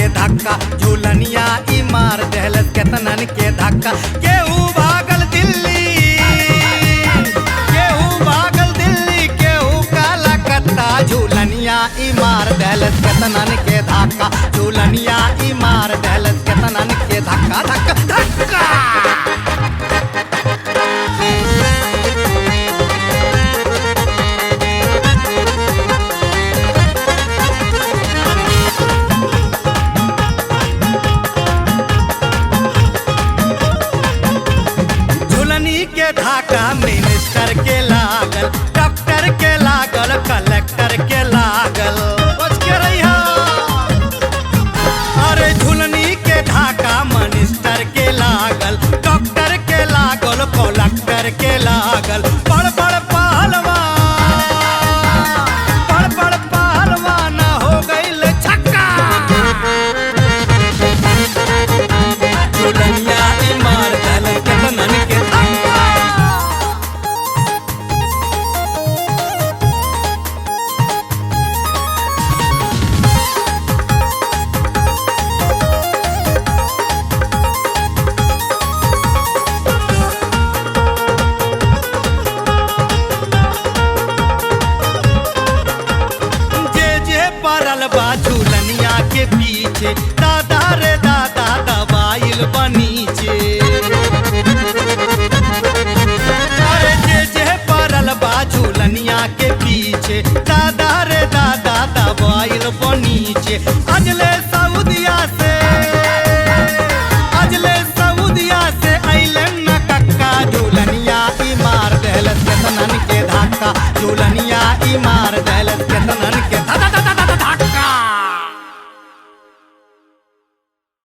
के धक्का, झूलनिया ई मार देहलस केतनन के धक्का। केहू भागल दिल्ली, केहू भागल दिल्ली, केहू कलकत्ता, झूलनिया ई मार देहलस केतनन के धक्का, झूलनिया ई मार देहलस केतनन के धक्का धक्का धक्का। के धाका मिनिस्टर के लागल, डॉक्टर के लागल, कलेक्टर के लागल, बच के रहिया। अरे झुलनी के धाका मिनिस्टर के लागल, डॉक्टर के लागल, कलेक्टर के लागल। बड़ बड़ पहलवान हो गइल छक्का, झुलनिया ई मार देहलस केतनन के धक्का। परल बा झूलनिया के पीछे, दादा रे दादा दबाइल बनीचे। अरे जे परल बा झूलनिया के पीछे, दादा रे दादा दबाइल बनीचे। अजले सऊदिया से अइले न कक्का, झूलनिया ई मार देहलस केतनन के धक्का, झूलनिया ई मार